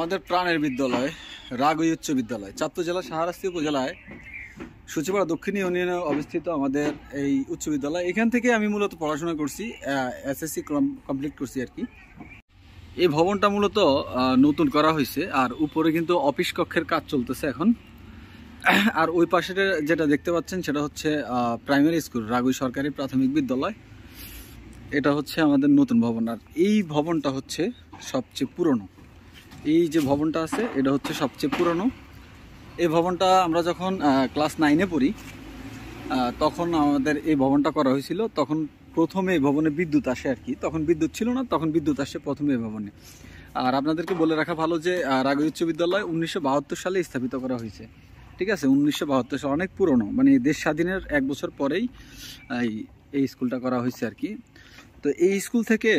আমাদের প্রাণের বিদ্যালয় রাগই উচ্চ বিদ্যালয় চাঁদপুর জেলার শাহরাস্তি উপজেলায় সূচিপাড়া দক্ষিণ ইউনিয়নে অবস্থিত আমাদের এই উচ্চ বিদ্যালয়। এখান থেকে আমি মূলত পড়াশোনা করছি, এসএসসি কমপ্লিট করছি আর কি। এই ভবনটা মূলত নতুন করা হয়েছে, আর উপরে কিন্তু অফিস কক্ষের কাজ চলতেছে এখন। আর ওই পাশে যেটা দেখতে পাচ্ছেন সেটা হচ্ছে প্রাইমারি স্কুল রাগুই সরকারি প্রাথমিক বিদ্যালয়। এটা হচ্ছে আমাদের নতুন ভবন, আর এই ভবনটা হচ্ছে সবচেয়ে পুরনো। এই যে ভবনটা আছে এটা হচ্ছে সবচেয়ে পুরনো। এই ভবনটা আমরা যখন ক্লাস 9-এ পড়ি তখন আমাদের এই ভবনটা করা হয়েছিল। তখন প্রথমে এই ভবনে বিদ্যুৎ আসে আর কি, তখন বিদ্যুৎ ছিল না, তখন বিদ্যুৎ আসে প্রথমে এই ভবনে। আর আপনাদেরকে বলে রাখা ভালো যে রাগই উচ্চ বিদ্যালয় 1972 সালে স্থাপিত করা হয়েছে। ঠিক আছে, 1972 সাল অনেক পুরনো, মানে দেশ স্বাধীনের 1 বছর পরেই এই স্কুলটা করা হয়েছে আর কি। তো এই স্কুল থেকে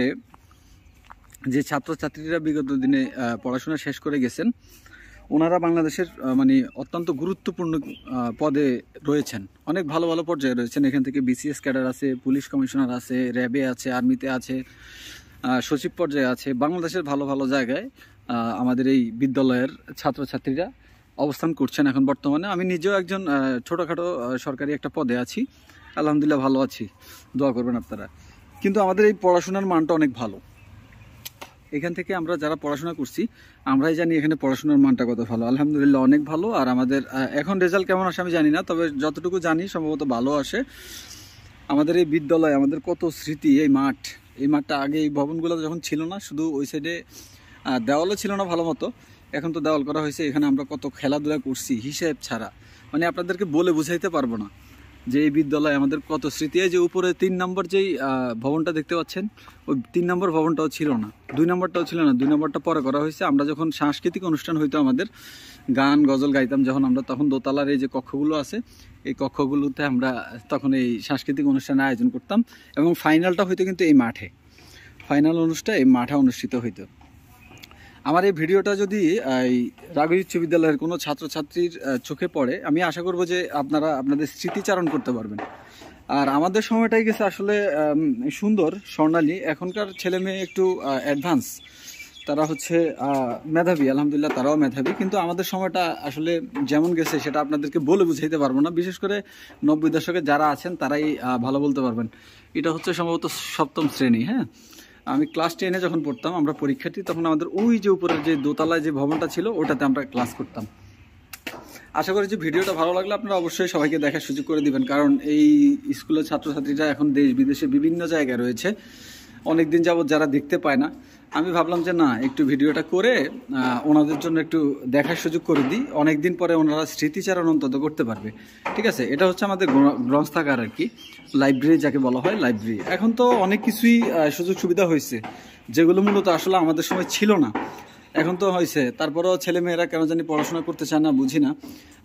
যে ছাত্রছাত্রীরা বিগত দিনে পড়াশোনা শেষ করে গেছেন, ওনারা বাংলাদেশের মানে অত্যন্ত গুরুত্বপূর্ণ পদে রয়েছেন, অনেক ভালো ভালো পর্যায়ে রয়েছেন। এখান থেকে বিসিএস ক্যাডার আছে, পুলিশ কমিশনার আছে, র্যাবে আছে, আর্মিতে আছে, সচিব পর্যায়ে আছে। বাংলাদেশের ভালো ভালো জায়গায় আমাদের এই বিদ্যালয়ের ছাত্রছাত্রীরা অবস্থান করছেন এখন বর্তমানে। আমি নিজেও একজন ছোটোখাটো সরকারি একটা পদে আছি, আলহামদুলিল্লাহ ভালো আছি, দোয়া করবেন আপনারা। কিন্তু আমাদের এই পড়াশোনার মানটা অনেক ভালো। এখান থেকে আমরা যারা পড়াশোনা করছি আমরাই জানি এখানে পড়াশোনার মানটা কত ভালো, আলহামদুলিল্লাহ অনেক ভালো। আর আমাদের এখন রেজাল্ট কেমন আসে আমি জানি না, তবে যতটুকু জানি সম্ভবত ভালো আসে। আমাদের এই বিদ্যালয়, আমাদের কত স্মৃতি। এই মাঠটা আগে এই ভবনগুলো যখন ছিল না, শুধু ওই সাইডে দেওয়ালও ছিল না ভালো মতো, এখন তো দেওয়াল করা হয়েছে। এখানে আমরা কত খেলাধুলা করছি হিসেব ছাড়া, মানে আপনাদেরকে বলে বুঝাইতে পারবো না যে এই বিদ্যালয়ে আমাদের কত স্মৃতি। এই যে উপরে 3 নম্বর যেই ভবনটা দেখতে পাচ্ছেন, ওই 3 নম্বর ভবনটাও ছিল না, 2 নম্বরটাও ছিল না, 2 নম্বরটা পরে করা হয়েছে। আমরা যখন সাংস্কৃতিক অনুষ্ঠান হইতো, আমাদের গান গজল গাইতাম যখন আমরা, তখন দোতলার এই যে কক্ষগুলো আছে, এই কক্ষগুলোতে আমরা তখন এই সাংস্কৃতিক অনুষ্ঠানের আয়োজন করতাম। এবং ফাইনালটা হইতো কিন্তু এই মাঠে, ফাইনাল অনুষ্ঠান এই মাঠে অনুষ্ঠিত হইতো। আমার এই ভিডিওটা যদি এই রাগই উচ্চ বিদ্যালয়ের কোনো ছাত্রছাত্রীর চোখে পড়ে, আমি আশা করব যে আপনারা আপনাদের স্মৃতিচারণ করতে পারবেন। আর আমাদের সময়টাই গেছে আসলে সুন্দর, স্বর্ণালী। এখনকার ছেলে মেয়ে একটু অ্যাডভান্স, তারা হচ্ছে মেধাবী, আলহামদুলিল্লাহ তারাও মেধাবী। কিন্তু আমাদের সময়টা আসলে যেমন গেছে সেটা আপনাদেরকে বলে বুঝাইতে পারবো না। বিশেষ করে 90 দশকে যারা আছেন তারাই ভালো বলতে পারবেন। এটা হচ্ছে সম্ভবত 7ম শ্রেণী। হ্যাঁ, আমি ক্লাস 10-এ যখন পড়তাম, আমরা পরীক্ষার্থী, তখন আমাদের ওই যে উপরের যে দোতলায় যে ভবনটা ছিল ওটাতে আমরা ক্লাস করতাম। আশা করি যে ভিডিওটা ভালো লাগলে আপনারা অবশ্যই সবাইকে দেখার সুযোগ করে দিবেন, কারণ এই স্কুলের ছাত্রছাত্রীরা এখন দেশ বিদেশে বিভিন্ন জায়গায় রয়েছে, অনেক দিন যাবত যারা দেখতে পায় না। আমি ভাবলাম যে না, একটু ভিডিওটা করে ওনাদের জন্য একটু দেখার সুযোগ করে দিই, অনেক দিন পরে ওনারা স্মৃতিচারণ অন্তত করতে পারবে। ঠিক আছে, এটা হচ্ছে আমাদের গ্রন্থাগার আর কি, লাইব্রেরি যাকে বলা হয়, লাইব্রেরি। এখন তো অনেক কিছুই সুযোগ সুবিধা হয়েছে, যেগুলো মূলত আসলে আমাদের সময় ছিল না, এখন তো হয়েছে। তারপরেও ছেলে মেয়েরা কেন জানি পড়াশোনা করতে চায় না, বুঝি না।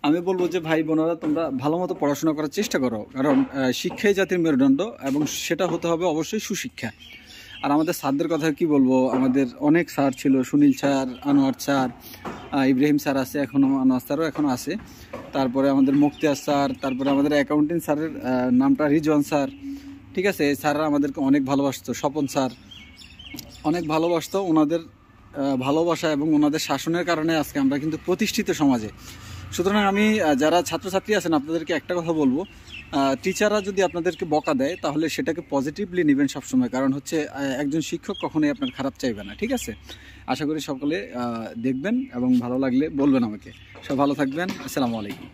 আমি বলবো যে ভাই বোনেরা, তোমরা ভালো মতো পড়াশোনা করার চেষ্টা করো, কারণ শিক্ষাই জাতির মেরুদণ্ড, এবং সেটা হতে হবে অবশ্যই সুশিক্ষা। আর আমাদের স্যারদের কথা কি বলবো, আমাদের অনেক স্যার ছিল, Sunil sir, Anwar sir, Ibrahim sir আছে এখনও, আনোয়ার স্যারও এখনও আছে। তারপরে আমাদের মুক্তিয়ার স্যার, তারপরে আমাদের অ্যাকাউন্টিং স্যারের নামটা রিজওয়ান স্যার। ঠিক আছে, এই স্যাররা আমাদেরকে অনেক ভালোবাসতো। স্বপন স্যার অনেক ভালোবাসতো। ওনাদের ভালোবাসা এবং ওনাদের শাসনের কারণে আজকে আমরা কিন্তু প্রতিষ্ঠিত সমাজে। সুতরাং আমি যারা ছাত্রছাত্রী আছেন আপনাদেরকে একটা কথা বলবো, টিচাররা যদি আপনাদেরকে বকা দেয় তাহলে সেটাকে পজিটিভলি নেবেন সবসময়, কারণ হচ্ছে একজন শিক্ষক কখনোই আপনার খারাপ চাইবে না। ঠিক আছে, আশা করি সকলে দেখবেন এবং ভালো লাগলে বলবেন আমাকে। সব ভালো থাকবেন, আসসালামু আলাইকুম।